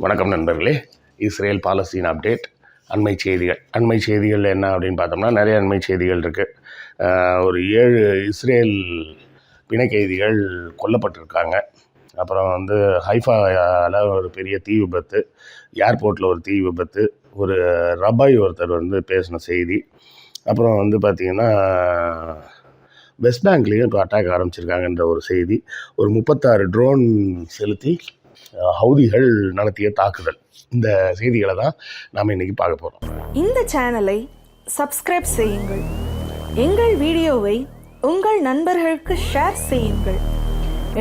வணக்கம் நண்பர்களே. Israel Palestine update. அண்மை செய்திகள் என்ன அப்படின்னு பார்த்தோம்னா நிறைய அண்மை செய்திகள் இருக்குது. ஒரு 7 இஸ்ரேல் பிணை கைதிகள் கொல்லப்பட்டிருக்காங்க. அப்புறம் ஹைஃபாவில் ஒரு பெரிய தீ விபத்து, ஏர்போர்ட்டில் ஒரு தீ விபத்து, ஒரு ரபாய் ஒருத்தர் பேசின செய்தி. அப்புறம் பார்த்திங்கன்னா வெஸ்ட் பேங்க்லேயும் இப்போ அட்டாக் ஆரம்பிச்சிருக்காங்கன்ற ஒரு செய்தி. ஒரு 36 ட்ரோன் செலுத்தி ஹவுதிகள் நடத்திய தாக்குதல். இந்த செய்திகளை தான் நாம் இன்னைக்கு பார்க்க போகிறோம். இந்த சேனலை சப்ஸ்கிரைப் செய்யுங்கள், எங்கள் வீடியோவை உங்கள் நண்பர்களுக்கு ஷேர் செய்யுங்கள்.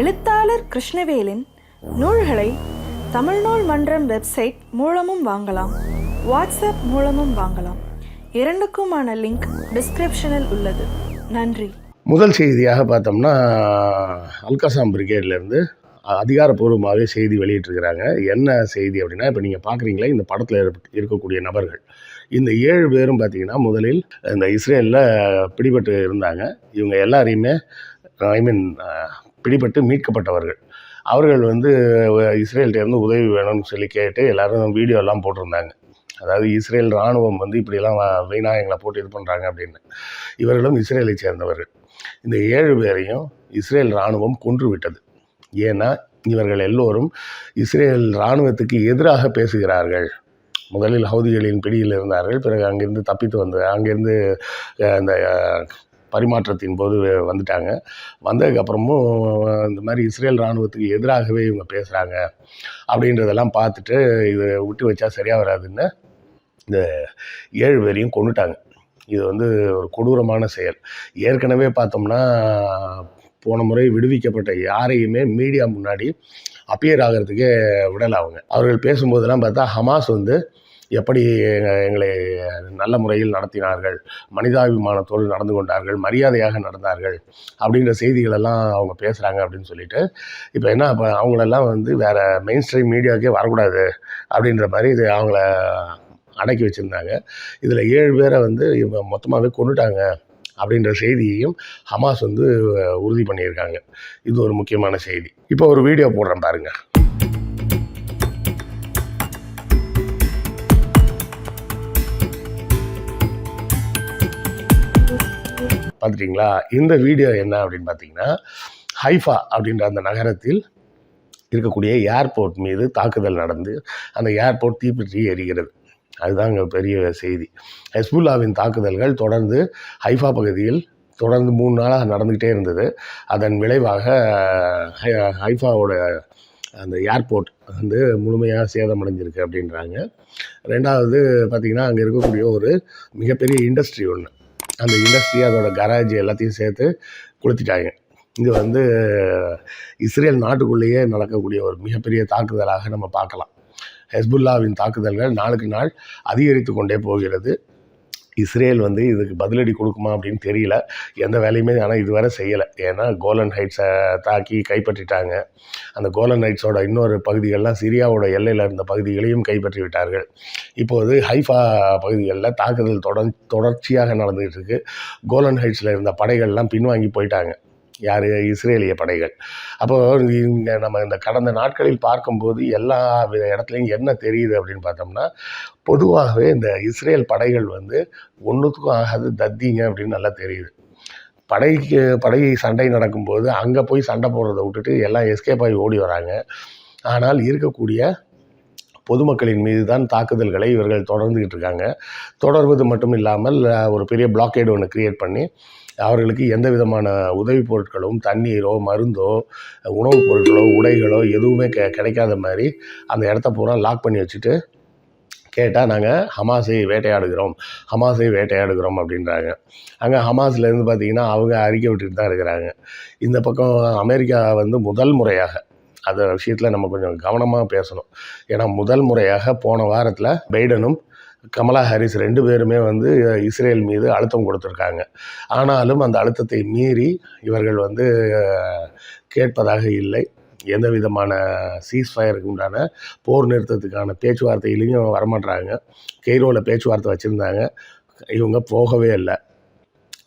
எழுத்தாளர் கிருஷ்ணவேலின் நூல்களை தமிழ்நூல் மன்றம் வெப்சைட் மூலமும் வாங்கலாம், வாட்ஸ்அப் மூலமும் வாங்கலாம். இரண்டுக்குமான லிங்க் டிஸ்கிரிப்ஷனில் உள்ளது. நன்றி. முதல் செய்தியாக பார்த்தோம்னா அல்கசாம் பிரிகேட்லேருந்து அதிகாரப்பூர்வமாகவே செய்தி வெளியிட்டிருக்கிறாங்க. என்ன செய்தி அப்படின்னா, இப்போ நீங்கள் பார்க்குறீங்களே இந்த படத்தில் இருக்கக்கூடிய நபர்கள், இந்த 7 பேரும் பார்த்தீங்கன்னா முதலில் இந்த இஸ்ரேலில் பிடிபட்டு இருந்தாங்க. இவங்க எல்லாரையுமே பிடிபட்டு மீட்கப்பட்டவர்கள். அவர்கள் இஸ்ரேல்கிட்டேருந்து உதவி வேணும்னு சொல்லி கேட்டு எல்லோரும் வீடியோலாம் போட்டிருந்தாங்க. அதாவது இஸ்ரேல் இராணுவம் இப்படியெல்லாம் வீணாக எங்களை போட்டு இது பண்ணுறாங்க அப்படின்னு. இவர்களும் இஸ்ரேலை சேர்ந்தவர்கள். இந்த 7 பேரையும் இஸ்ரேல் இராணுவம் கொன்று விட்டது. ஏன்னா இவர்கள் எல்லோரும் இஸ்ரேல் இராணுவத்துக்கு எதிராக பேசுகிறார்கள். முதலில் ஹவுதிகளின் பிடியில் இருந்தார்கள். பிறகு அங்கேருந்து தப்பித்து அங்கேருந்து அந்த பரிமாற்றத்தின் போது வந்துட்டாங்க. வந்ததுக்கப்புறமும் இந்த மாதிரி இஸ்ரேல் இராணுவத்துக்கு எதிராகவே இவங்க பேசுகிறாங்க அப்படின்றதெல்லாம் பார்த்துட்டு இதை விட்டு வச்சா சரியாக வராதுன்னு இந்த 7 பேரையும் கொண்டுட்டாங்க. இது ஒரு கொடூரமான செயல். ஏற்கனவே பார்த்தோம்னா போன முறை விடுவிக்கப்பட்ட யாரையுமே மீடியா முன்னாடி அப்பியர் ஆகிறதுக்கே விடலை. அவர்கள் பேசும்போதெல்லாம் பார்த்தா ஹமாஸ் எப்படி எங்களை நல்ல முறையில் நடத்தினார்கள், மனிதாபிமானத்தோடு நடந்து கொண்டார்கள், மரியாதையாக நடந்தார்கள் அப்படின்ற செய்திகளெல்லாம் அவங்க பேசுகிறாங்க அப்படின்னு சொல்லிட்டு இப்போ அவங்களெல்லாம் வேறு மெயின் ஸ்ட்ரீம் மீடியாவுக்கே வரக்கூடாது அப்படின்ற மாதிரி இது அவங்கள அடக்கி வச்சுருந்தாங்க. இதில் 7 பேரை இவங்க மொத்தமாகவே கொண்டுட்டாங்க அப்படின்ற செய்தியையும் ஹமாஸ் உறுதி பண்ணியிருக்காங்க. இது ஒரு முக்கியமான செய்தி. இப்போ ஒரு வீடியோ போடுறேன் பாருங்க. பார்த்துட்டிங்களா? இந்த வீடியோ என்ன அப்படின்னு பார்த்தீங்கன்னா, ஹைஃபா அப்படின்ற அந்த நகரத்தில் இருக்கக்கூடிய ஏர்போர்ட் மீது தாக்குதல் நடந்து அந்த ஏர்போர்ட் தீப்பற்றி எரிகிறது. அதுதான் இங்கே பெரிய செய்தி. ஹெஸ்புல்லாவின் தாக்குதல்கள் தொடர்ந்து ஹைஃபா பகுதியில் தொடர்ந்து 3 நாளாக நடந்துக்கிட்டே இருந்தது. அதன் விளைவாக ஹைஃபாவோட அந்த ஏர்போர்ட் முழுமையாக சேதமடைஞ்சிருக்கு அப்படின்றாங்க. ரெண்டாவது பார்த்திங்கன்னா, அங்கே இருக்கக்கூடிய ஒரு மிகப்பெரிய இண்டஸ்ட்ரி ஒன்று, அந்த இண்டஸ்ட்ரி அதோட கராஜ் எல்லாத்தையும் சேர்த்து கொளுத்திட்டாங்க. இது இஸ்ரேல் நாட்டுக்குள்ளேயே நடக்கக்கூடிய ஒரு மிகப்பெரிய தாக்குதலாக நம்ம பார்க்கலாம். ஹெஸ்புல்லாவின் தாக்குதல்கள் நாளுக்கு நாள் அதிகரித்து கொண்டே போகிறது. இஸ்ரேல் இதுக்கு பதிலடி கொடுக்குமா அப்படின்னு தெரியல. எந்த வேலையுமே ஆனால் இதுவரை செய்யலை. ஏன்னா கோலன் ஹைட்ஸை தாக்கி கைப்பற்றிட்டாங்க. அந்த கோலன் ஹைட்ஸோட இன்னொரு பகுதிகள்லாம் சிரியாவோட எல்லையில் இருந்த பகுதிகளையும் கைப்பற்றி விட்டார்கள். இப்போது ஹைஃபா பகுதிகளில் தாக்குதல் தொடர்ச்சியாக நடந்துகிட்டு இருக்கு. கோலன் ஹைட்ஸில் இருந்த படைகள்லாம் பின்வாங்கி போயிட்டாங்க. யார்? இஸ்ரேலிய படைகள். அப்போது இங்கே நம்ம இந்த கடந்த நாட்களில் பார்க்கும்போது எல்லா இடத்துலையும் என்ன தெரியுது அப்படின்னு பார்த்தோம்னா, பொதுவாகவே இந்த இஸ்ரேல் படைகள் ஒன்றுத்துக்கும் ஆகாது தத்திங்க அப்படின்னு நல்லா தெரியுது. படை சண்டை நடக்கும்போது அங்கே போய் சண்டை போடுறதை விட்டுட்டு எல்லாம் எஸ்கேப் ஆகி ஓடி வராங்க. ஆனால் இருக்கக்கூடிய பொதுமக்களின் மீது தான் தாக்குதல்களை இவர்கள் தொடர்ந்துக்கிட்டு இருக்காங்க. தொடர்வது மட்டும் இல்லாமல் ஒரு பெரிய பிளாக்கேடு ஒன்று கிரியேட் பண்ணி அவர்களுக்கு எந்த விதமான உதவி பொருட்களும், தண்ணீரோ, மருந்தோ, உணவுப் பொருட்களோ, உடைகளோ எதுவுமே கிடைக்காத மாதிரி அந்த இடத்த பூரா லாக் பண்ணி வச்சுட்டு கேட்டால் நாங்கள் ஹமாஸை வேட்டையாடுகிறோம் அப்படின்றாங்க. அங்கே ஹமாஸ்லேருந்து பார்த்திங்கன்னா அவங்க அறிக்கை விட்டுட்டு தான் இருக்கிறாங்க. இந்த பக்கம் அமெரிக்கா முதல் முறையாக அந்த விஷயத்தில் நம்ம கொஞ்சம் கவனமாக பேசணும். ஏன்னா முதல் முறையாக போன வாரத்தில் பைடனும் கமலா ஹாரிஸ் 2 பேருமே இஸ்ரேல் மீது அழுத்தம் கொடுத்துருக்காங்க. ஆனாலும் அந்த அழுத்தத்தை மீறி இவர்கள் கேட்பதாக இல்லை. எந்த விதமான சீஸ்ஃபயருக்கு உண்டான போர் நிறுத்தத்துக்கான பேச்சுவார்த்தையிலையும் வரமாட்டாங்க. கெய்ரோவில் பேச்சுவார்த்தை வச்சுருந்தாங்க, இவங்க போகவே இல்லை.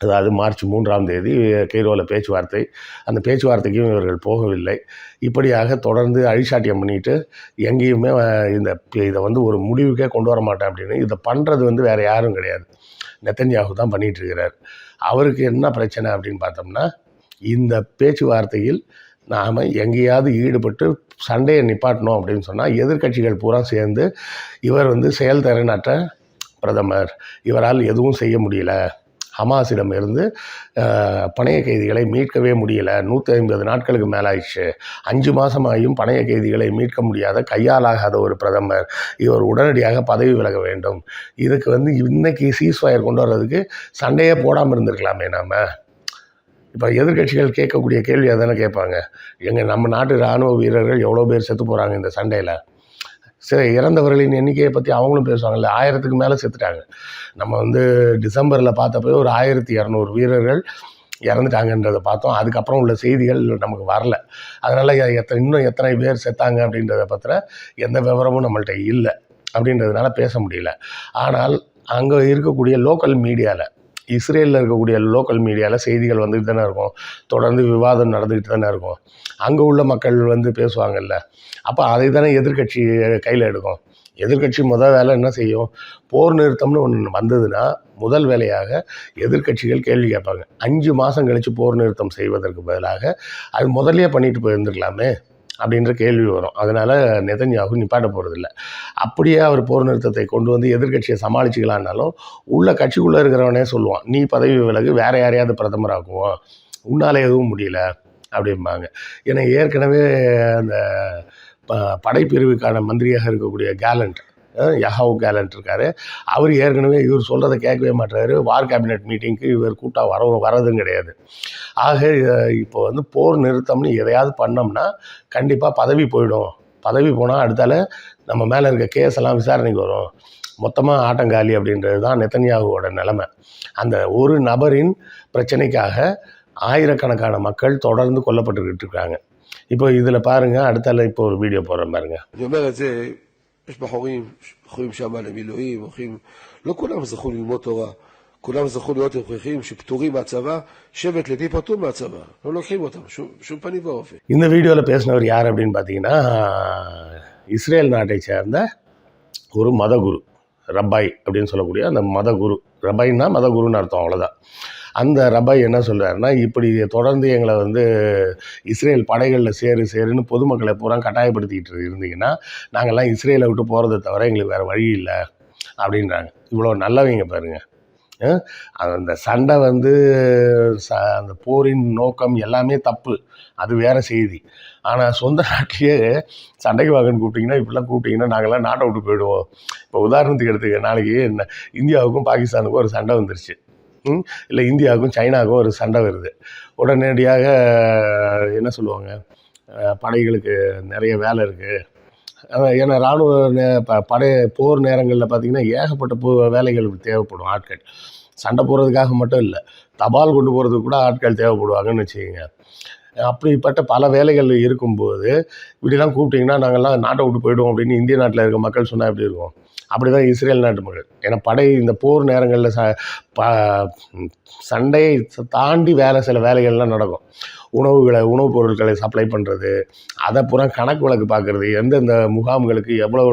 அதாவது மார்ச் 3ஆம் தேதி கெய்ரோவில் பேச்சுவார்த்தை. அந்த பேச்சுவார்த்தைக்கும் இவர்கள் போகவில்லை. இப்படியாக தொடர்ந்து அழிச்சாட்டியம் பண்ணிட்டு எங்கேயுமே இதை வந்து ஒரு முடிவுக்கே கொண்டு வர மாட்டேன் அப்படின்னு இதை பண்ணுறது வந்து வேறு யாரும் கிடையாது, நெத்தன்யாகு தான் பண்ணிகிட்ருக்கிறார். அவருக்கு என்ன பிரச்சனை அப்படின்னு பார்த்தோம்னா, இந்த பேச்சுவார்த்தையில் நாம் எங்கேயாவது ஈடுபட்டு சண்டையை நிப்பாட்டணும் அப்படின்னு சொன்னால் எதிர்க்கட்சிகள் பூரா சேர்ந்து இவர் வந்து செயல்திறனற்ற பிரதமர், இவரால் எதுவும் செய்ய முடியல, ஹமாஸிடம் இருந்து பணைய கைதிகளை மீட்கவே முடியலை, 150 நாட்களுக்கு மேலாயிடுச்சு, 5 மாதமாகியும் பணைய கைதிகளை மீட்க முடியாத கையாலாகாத ஒரு பிரதமர், இவர் உடனடியாக பதவி விலக வேண்டும். இதுக்கு வந்து இன்னைக்கு சீஸ்ஃபயர் கொண்டு வர்றதுக்கு சண்டையே போடாமல் இருந்திருக்கலாமே நாம். இப்போ எதிர்க்கட்சிகள் கேட்கக்கூடிய கேள்வி அதானே கேட்பாங்க, நம்ம நாட்டு இராணுவ வீரர்கள் எவ்வளோ பேர் செத்து போகிறாங்க இந்த சண்டையில், சரி இறந்தவர்களின் எண்ணிக்கையை பற்றி அவங்களும் பேசுவாங்கல்ல, 1000க்கு மேலே செத்துட்டாங்க. நம்ம வந்து டிசம்பரில் பார்த்தப்போ ஒரு 1200 வீரர்கள் இறந்துட்டாங்கன்றதை பார்த்தோம். அதுக்கப்புறம் உள்ள செய்திகள் நமக்கு வரல. அதனால் இன்னும் எத்தனை பேர் செத்தாங்க அப்படின்றத பற்றின எந்த விவரமும் நம்மள்கிட்ட இல்லை. அப்படின்றதுனால பேச முடியல. ஆனால் அங்கே இருக்கக்கூடிய லோக்கல் மீடியாவில், இஸ்ரேலில் இருக்கக்கூடிய லோக்கல் மீடியாவில் செய்திகள் வந்துட்டு தானே இருக்கும், தொடர்ந்து விவாதம் நடந்துக்கிட்டு தானே இருக்கும். அங்கே உள்ள மக்கள் வந்து பேசுவாங்கல்ல, அப்போ அதை தானே எதிர்க்கட்சி கையில் எடுக்கும். எதிர்க்கட்சி வேலை என்ன செய்யும், போர் நிறுத்தம்னு ஒன்று வந்ததுன்னா முதல் வேலையாக எதிர்க்கட்சிகள் கேள்வி கேட்பாங்க. 5 மாதம் கழித்து போர் நிறுத்தம் செய்வதற்கு பதிலாக அது முதல்லையே பண்ணிட்டு போயிருந்துருக்கலாமே அப்படின்ற கேள்வி வரும். அதனால் நெதன்யாகு நிப்பாட்ட போகிறதில்ல. அப்படியே அவர் போர் நிறுத்தத்தை கொண்டு வந்து எதிர்க்கட்சியை சமாளிச்சிக்கலான்னாலும் உள்ள கட்சிக்குள்ளே இருக்கிறவனே சொல்லுவான், நீ பதவி விலகு, வேறு யாரையாவது பிரதமராக்குவோம், உன்னால் எதுவும் முடியல அப்படிம்பாங்க. ஏன்னா ஏற்கனவே அந்த படைப்பிரிவுக்கான மந்திரியாக இருக்கக்கூடிய கேலண்ட், யஹாவ் கேலண்ட் இருக்கார். அவர் ஏற்கனவே இவர் சொல்கிறத கேட்கவே மாட்டார். வார் கேபினெட் மீட்டிங்க்கு இவர் கூட்டாக வரதும் கிடையாது. ஆக இப்போ வந்து போர் நிறுத்தம்னு எதையாவது பண்ணோம்னா கண்டிப்பாக பதவி போயிடும். பதவி போனால் அடுத்தால நம்ம மேலே இருக்க கேஸ் எல்லாம் விசாரணைக்கு வரும், மொத்தமாக ஆட்டங்காலி அப்படின்றது தான் நெதன்யாகுவோட நிலைமை. அந்த ஒரு நபரின் பிரச்சனைக்காக ஆயிரக்கணக்கான மக்கள் தொடர்ந்து கொல்லப்பட்டுக்கிட்டு இருக்காங்க. இப்போ இதில் பாருங்கள், அடுத்தால இப்போ ஒரு வீடியோ போடுறேன் பாருங்கள். יש בחורים הולכים שם למילואים, לא כולם זכו ללמוד תורה, כולם זכו להיות הכרחים שפטורים מהצבא, שבט לוי פטור מהצבא, לא לוקחים אותם, שום פנים ואופן. இந்த வீடியோவில் பேசினவர் யார் அப்படின்னு பார்த்தீங்கன்னா, இஸ்ரேல் நாட்டை சேர்ந்த ஒரு மதகுரு, ரப்பாய் அப்படின்னு சொல்லக்கூடிய அந்த மதகுரு. ரப்பாய்னா மதகுருன்னு அர்த்தம், அவ்வளோதான். அந்த ரப்பாய் என்ன சொல்கிறாருன்னா, இப்படி தொடர்ந்து எங்களை வந்து இஸ்ரேல் படைகளில் சேருன்னு பொதுமக்களை பூரா கட்டாயப்படுத்திக்கிட்டு இருந்தீங்கன்னா நாங்கள்லாம் இஸ்ரேலை விட்டு போகிறத தவிர எங்களுக்கு வேறு வழி இல்லை அப்படின்றாங்க. இவ்வளோ நல்லவங்க பாருங்கள். அந்த சண்டை வந்து அந்த போரின் நோக்கம் எல்லாமே தப்பு, அது வேறு செய்தி. ஆனால் சொந்த நாட்டிலேயே சண்டைக்கு வாங்கன்னு கூப்பிட்டிங்கன்னா, இப்படிலாம் கூப்பிட்டிங்கன்னா நாங்கள்லாம் நாட்டை விட்டு போயிடுவோம். இப்போ உதாரணத்துக்கு எடுத்துக்க, நாளைக்கு இந்தியாவுக்கும் பாகிஸ்தானுக்கும் ஒரு சண்டை வந்துருச்சு, இல்லை இந்தியாவுக்கும் சைனாவுக்கும் ஒரு சண்டை வருது. உடனடியாக என்ன சொல்லுவாங்க, படைகளுக்கு நிறைய வேலை இருக்குது. ஏன்னா இராணுவ போர் நேரங்களில் பார்த்திங்கன்னா ஏகப்பட்ட வேலைகளுக்கு தேவைப்படும் ஆட்கள். சண்டை போடுறதுக்காக மட்டும் இல்லை, தபால் கொண்டு போகிறதுக்கு கூட ஆட்கள் தேவைப்படுவாங்கன்னு வச்சுக்கோங்க. அப்படிப்பட்ட பல வேலைகள் இருக்கும்போது இப்படிலாம் கூப்பிட்டிங்கன்னா நாங்கள்லாம் நாட்டை விட்டு போய்டுவோம் அப்படின்னு இந்திய நாட்டில் இருக்க மக்கள் சொன்னால் எப்படி இருக்கும்? அப்படி தான் இஸ்ரேல் நாட்டு மக்கள். ஏன்னா இந்த போர் நேரங்களில் சண்டையை தாண்டி சில வேலைகள்லாம் நடக்கும். உணவுப் பொருட்களை சப்ளை பண்ணுறது, அதை பூரா கணக்கு வழக்கு பார்க்குறது, எந்தெந்த முகாம்களுக்கு எவ்வளோ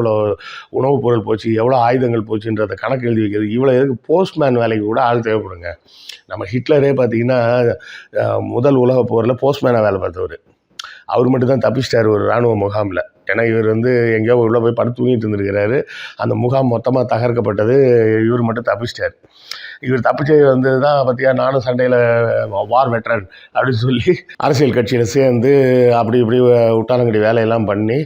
உணவுப் பொருள் போச்சு, எவ்வளோ ஆயுதங்கள் போச்சுன்றதை கணக்கு எழுதி வைக்கிறது. இவ்வளோ இதுக்கு போஸ்ட்மேன் வேலைக்கு கூட ஆள் தேவைப்படுங்க. நம்ம ஹிட்லரே பார்த்திங்கன்னா முதல் உலக போரில் போஸ்ட்மேனாக வேலை பார்த்தவர். அவர் மட்டும்தான் தப்பிச்சிட்டார் ஒரு இராணுவ முகாமில். ஏன்னா இவர் வந்து எங்கேயோ உள்ளே போய் படுத்து தூங்கிட்டு இருந்திருக்கிறாரு. அந்த முகாம் மொத்தமாக தகர்க்கப்பட்டது, இவர் மட்டும் தப்பிச்சிட்டார். இவர் தப்பிச்சது வந்து தான் பார்த்தியா, நானும் சண்டையில் வார் வெட்ரன் அப்படின்னு சொல்லி அரசியல் கட்சியில் சேர்ந்து அப்படி இப்படி விட்டாலங்கடி வேலையெல்லாம் பண்ணி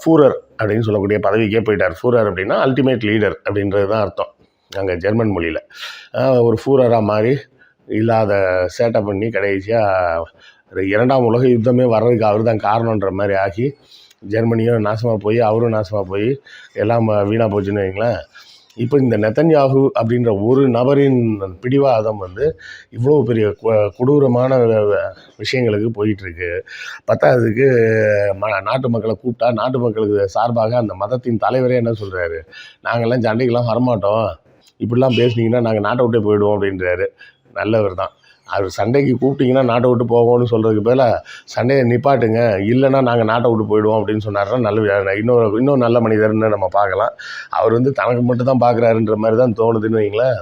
ஃபூரர் அப்படின்னு சொல்லக்கூடிய பதவிக்கே போயிட்டார். ஃபூரர் அப்படின்னா அல்டிமேட் லீடர் அப்படின்றது தான் அர்த்தம் அங்கே ஜெர்மன் மொழியில். ஒரு ஃபூரராக மாதிரி இல்லாத சேட்டை பண்ணி கடைசியாக 2ஆம் உலக யுத்தமே வர்றதுக்கு அவர் தான் காரணன்ற மாதிரி ஆகி ஜெர்மனியும் நாசமாக போய் அவரும் நாசமாக போய் எல்லாம் வீணாக போச்சுன்னு வைங்களேன். இப்போ இந்த நெதன்யாகு அப்படின்ற ஒரு நபரின் பிடிவாதம் வந்து இவ்வளோ பெரிய கொடூரமான விஷயங்களுக்கு போயிட்டுருக்கு. பத்தாவதுக்கு நாட்டு மக்களை கூப்பிட்டா நாட்டு மக்களுக்கு சார்பாக அந்த மதத்தின் தலைவரே என்ன சொல்கிறாரு, நாங்கள்லாம் சண்டைக்கெல்லாம் வரமாட்டோம், இப்படிலாம் பேசுனீங்கன்னா நாங்கள் நாட்டை விட்டே போயிடுவோம் அப்படின்றாரு. நல்லவர் தான். அவர் சண்டைக்கு கூப்பிட்டிங்கன்னா நாட்டை விட்டு போவோம்னு சொல்கிறதுக்கு பதிலாக சண்டையை நிப்பாட்டுங்க, இல்லைன்னா நாங்கள் நாட்டை விட்டு போயிடுவோம் அப்படின்னு சொன்னார்னா இன்னும் நல்ல மனிதர்னு நம்ம பார்க்கலாம். அவர் வந்து தனக்கு மட்டும் தான் பார்க்குறாருன்ற மாதிரி தான் தோணுதுன்னு வைங்களேன்.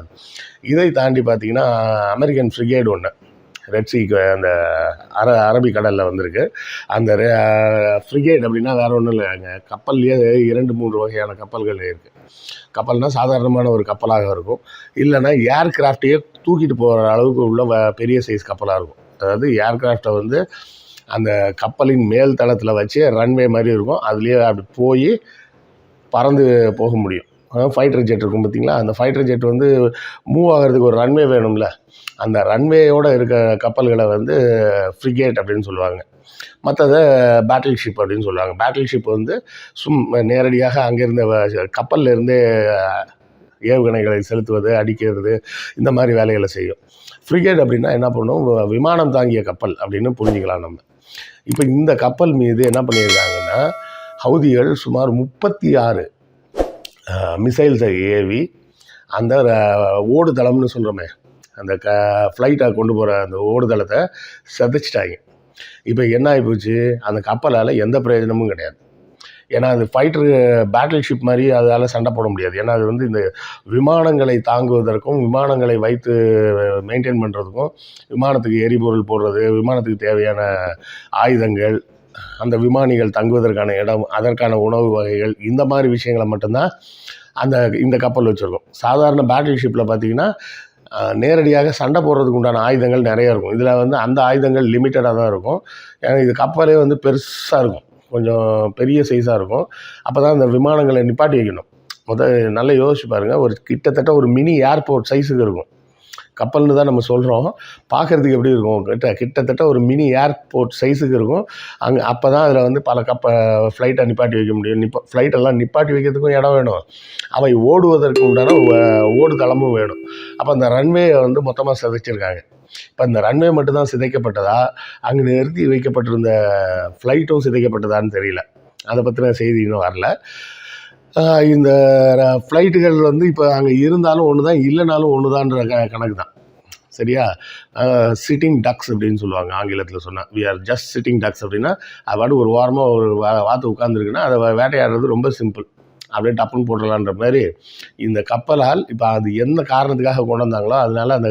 இதை தாண்டி பார்த்தீங்கன்னா அமெரிக்கன் ஃப்ரிகேட் ஒன்று ரெட் சீக்கு அந்த அரபிக் கடலில் வந்திருக்கு. அந்த ஃப்ரிகேட் அப்படின்னா வேறு ஒன்றும் இல்லைங்க, கப்பல்லையே 2-3 வகையான கப்பல்கள் இருக்குது. கப்பல்னால் சாதாரணமான ஒரு கப்பலாக இருக்கும், இல்லைன்னா ஏர்கிராஃப்டையே தூக்கிட்டு போகிற அளவுக்கு உள்ள பெரிய சைஸ் கப்பலாக இருக்கும். அதாவது ஏர்கிராஃப்டை வந்து அந்த கப்பலின் மேல் தளத்தில் வச்சு ரன்வே மாதிரி இருக்கும், அதுலேயே அப்படி போய் பறந்து போக முடியும். ஃபைட்டர் ஜெட் இருக்கும் பார்த்திங்களா, அந்த ஃபைட்டர் ஜெட் வந்து மூவ் ஆகிறதுக்கு ஒரு ரன்வே வேணும்ல, அந்த ரன்வேயோடு இருக்க கப்பல்களை வந்து ஃப்ரிகேட் அப்படின்னு சொல்லுவாங்க. மற்றதை பேட்டில் ஷிப் அப்படின்னு சொல்லுவாங்க. பேட்டில் ஷிப் வந்து நேரடியாக அங்கேருந்த கப்பலில் இருந்தே ஏவுகணைகளை செலுத்துவது, அடிக்கிறது, இந்த மாதிரி வேலைகளை செய்யும். ஃப்ரிகேட் அப்படின்னா என்ன பண்ணும், விமானம் தாங்கிய கப்பல் அப்படின்னு புரிஞ்சுக்கலாம் நம்ம. இப்போ இந்த கப்பல் மீது என்ன பண்ணியிருக்காங்கன்னா ஹவுதிகள் சுமார் 36 மிசைல்ஸை ஏவி அந்த ஓடுதளம்னு சொல்கிறோமே, அந்த ஃப்ளைட்டை கொண்டு போகிற அந்த ஓடுதளத்தை சிதைச்சிட்டாங்க. இப்போ என்ன ஆகிப்போச்சு, அந்த கப்பலால் எந்த பிரயோஜனமும் கிடையாது. ஏன்னா அது ஃபைட்டரு பேட்டில் ஷிப் மாதிரி அதால் சண்டை போட முடியாது. ஏன்னா அது வந்து இந்த விமானங்களை தாங்குவதற்கும் விமானங்களை வைத்து மெயின்டைன் பண்ணுறதுக்கும், விமானத்துக்கு எரிபொருள் போடுறது, விமானத்துக்கு தேவையான ஆயுதங்கள், அந்த விமானிகள் தங்குவதற்கான இடம், அதற்கான உணவு வகைகள், இந்த மாதிரி விஷயங்களை மட்டும்தான் இந்த கப்பல் வச்சுருக்கோம். சாதாரண பேட்டில் ஷிப்பில் பார்த்திங்கன்னா நேரடியாக சண்டை போடுறதுக்கு உண்டான ஆயுதங்கள் நிறையா இருக்கும். இதில் வந்து அந்த ஆயுதங்கள் லிமிட்டடாக தான் இருக்கும். ஏன்னா இது கப்பலே வந்து பெருசாக இருக்கும், கொஞ்சம் பெரிய சைஸாக இருக்கும். அப்போ தான் அந்த விமானங்களை நிப்பாட்டி வைக்கணும். நல்லா யோசிச்சு பாருங்கள், ஒரு கிட்டத்தட்ட ஒரு மினி ஏர்போர்ட் சைஸுக்கு இருக்கும் கப்பல்னு தான் நம்ம சொல்கிறோம். பார்க்குறதுக்கு எப்படி இருக்கும், கிட்டத்தட்ட ஒரு மினி ஏர்போர்ட் சைஸுக்கு இருக்கும். அப்போ தான் அதில் வந்து பல ஃப்ளைட்டை நிப்பாட்டி வைக்க முடியும். ஃப்ளைட்டெல்லாம் நிப்பாட்டி வைக்கிறதுக்கும் இடம் வேணும், அவை ஓடுவதற்கு உண்டான ஓடுதளமும் வேணும். அப்போ அந்த ரன்வேயை வந்து மொத்தமாக சிதைச்சிருக்காங்க. இப்போ இந்த ரன்வே மட்டும்தான் சிதைக்கப்பட்டதா, அங்கே நிறுத்தி வைக்கப்பட்டிருந்த ஃப்ளைட்டும் சிதைக்கப்பட்டதான்னு தெரியல. அதை பற்றின செய்தி இன்னும் வரல. இந்த ஃப்ளைட்டுகள் வந்து இப்போ அங்கே இருந்தாலும் ஒன்று தான், இல்லைனாலும் ஒன்று தான்ற கணக்கு தான். சரியா? சிட்டிங் டக்ஸ் அப்படின்னு சொல்லுவாங்க ஆங்கிலத்தில் சொன்னால். We are just sitting ducks அப்படின்னா அது ஒரு வாரமாக ஒரு வாத்து உட்காந்துருக்குன்னா அதை வேட்டையாடுறது ரொம்ப சிம்பிள், அப்படியே டப்புன்னு போட்டுடலான்ற மாதிரி. இந்த கப்பலால் இப்போ அது எந்த காரணத்துக்காக கொண்டு வந்தாங்களோ அதனால அந்த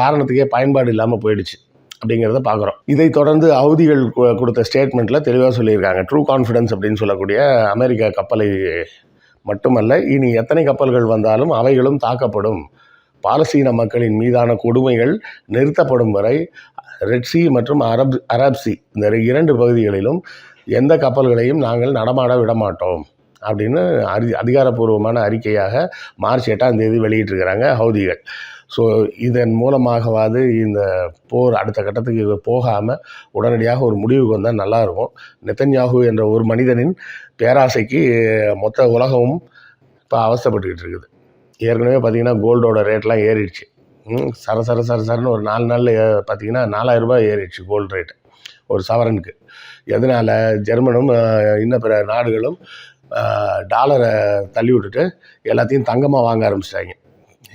காரணத்துக்கே பயன்பாடு இல்லாமல் போயிடுச்சு அப்படிங்கிறத பார்க்குறோம். இதை தொடர்ந்து ஹவுதிகள் கொடுத்த ஸ்டேட்மெண்ட்டில் தெளிவாக சொல்லியிருக்காங்க. ட்ரூ கான்ஃபிடன்ஸ் அப்படின்னு சொல்லக்கூடிய அமெரிக்க கப்பலை மட்டுமல்ல, இனி எத்தனை கப்பல்கள் வந்தாலும் அவைகளும் தாக்கப்படும், பாலஸ்தீன மக்களின் மீதான கொடுமைகள் நிறுத்தப்படும் வரை ரெட் சி மற்றும் அரப் சி இந்த 2 பகுதிகளிலும் எந்த கப்பல்களையும் நாங்கள் நடமாட விடமாட்டோம் அப்படின்னு அதிகாரப்பூர்வமான அறிக்கையாக மார்ச் 8ஆம் தேதி வெளியிட்டிருக்கிறாங்க ஹவுதிகள். ஸோ இதன் மூலமாகவாது இந்த போர் அடுத்த கட்டத்துக்கு போகாமல் உடனடியாக ஒரு முடிவுக்கு வந்தால் நல்லாயிருக்கும். நெத்தன்யாகு என்ற ஒரு மனிதனின் பேராசைக்கு மொத்த உலகமும் இப்போ அவஸ்தைப்பட்டுக்கிட்டு இருக்குது. ஏற்கனவே பார்த்திங்கன்னா கோல்டோட ரேட்லாம் ஏறிடுச்சு. சரன்னு ஒரு 4 நாளில் பார்த்திங்கன்னா 4000 ரூபாய் ஏறிடுச்சு கோல்டு ரேட்டு ஒரு சவரனுக்கு. எதனால், ஜெர்மனும் இன்னும் பிற நாடுகளும் டாலரை தள்ளி விட்டுட்டு எல்லாத்தையும் தங்கமாக வாங்க ஆரம்பிச்சிட்டாங்க.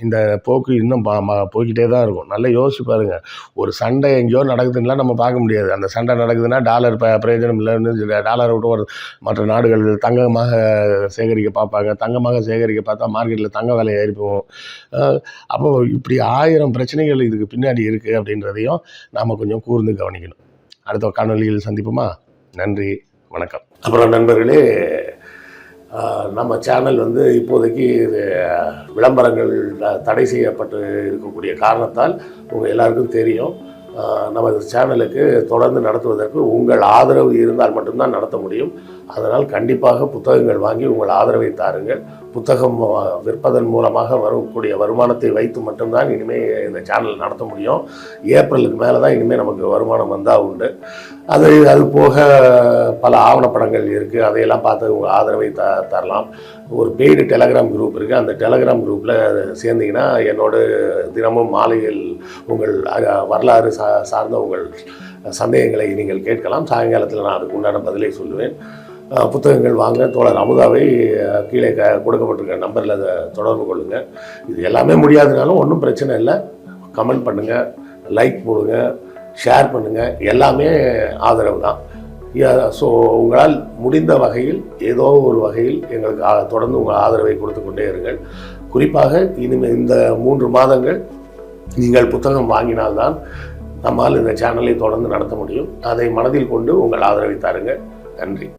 இந்த போக்கு இன்னும் போய்கிட்டே தான் இருக்கும். நல்லா யோசிச்சு பாருங்கள், ஒரு சண்டை எங்கேயோ நடக்குதுன்னா நம்ம பார்க்க முடியாது. அந்த சண்டை நடக்குதுன்னா டாலர் பிரயோஜனம் இல்லைன்னு டாலரை விட்டு ஒரு மற்ற நாடுகள் தங்கமாக சேகரிக்க பார்ப்பாங்க. தங்கமாக சேகரிக்க பார்த்தா மார்க்கெட்டில் தங்க விலை ஏறி போகும். அப்போ இப்படி 1000 பிரச்சனைகள் இதுக்கு பின்னாடி இருக்குது அப்படின்றதையும் நாம் கொஞ்சம் கூர்ந்து கவனிக்கணும். அடுத்த காணொலியில் சந்திப்போமா? நன்றி, வணக்கம். அப்புறம் நண்பர்களே, நம்ம சேனல் வந்து இப்போதைக்கு விளம்பரங்கள் தடை செய்யப்பட்டு இருக்கக்கூடிய காரணத்தால் உங்கள் எல்லாருக்கும் தெரியும், நமது சேனலுக்கு தொடர்ந்து நடத்துவதற்கு உங்கள் ஆதரவு இருந்தால் மட்டும்தான் நடத்த முடியும். அதனால் கண்டிப்பாக புத்தகங்கள் வாங்கி உங்கள் ஆதரவை தாருங்கள். புத்தகம் விற்பதன் மூலமாக வரக்கூடிய வருமானத்தை வைத்து மட்டும்தான் இனிமேல் இந்த சேனல் நடத்த முடியும். ஏப்ரலுக்கு மேலே தான் இனிமேல் நமக்கு வருமானம் வந்தால் உண்டு. அது போக பல ஆவணப்படங்கள் இருக்குது, அதையெல்லாம் பார்த்து உங்கள் ஆதரவை தரலாம். ஒரு பெய்டு டெலகிராம் குரூப் இருக்குது, அந்த டெலகிராம் குரூப்பில் சேர்ந்தீங்கன்னா என்னோட தினமும் மாலையில் உங்கள் வரலாறு சார்ந்த உங்கள் சந்தேகங்களை நீங்கள் கேட்கலாம். சாயங்காலத்தில் நான் அதுக்கு உண்டான பதிலை சொல்லுவேன். புத்தகங்கள் வாங்க தோழர் அமுதாவை கீழே கொடுக்கப்பட்டிருக்க நம்பரில் அதை தொடர்பு கொள்ளுங்கள். இது எல்லாமே முடியாதுனாலும் ஒன்றும் பிரச்சனை இல்லை, கமெண்ட் பண்ணுங்கள், லைக் போடுங்க, ஷேர் பண்ணுங்கள். எல்லாமே ஆதரவு தான். ஸோ உங்களால் முடிந்த வகையில் ஏதோ ஒரு வகையில் எங்களுக்கு தொடர்ந்து உங்கள் ஆதரவை கொடுத்து கொண்டே இருங்கள். குறிப்பாக இனிமேல் இந்த 3 மாதங்கள் நீங்கள் புத்தகம் வாங்கினால்தான் நம்மால் இந்த சேனலை தொடர்ந்து நடத்த முடியும். அதை மனதில் கொண்டு உங்கள் ஆதரவை தாருங்கள். நன்றி.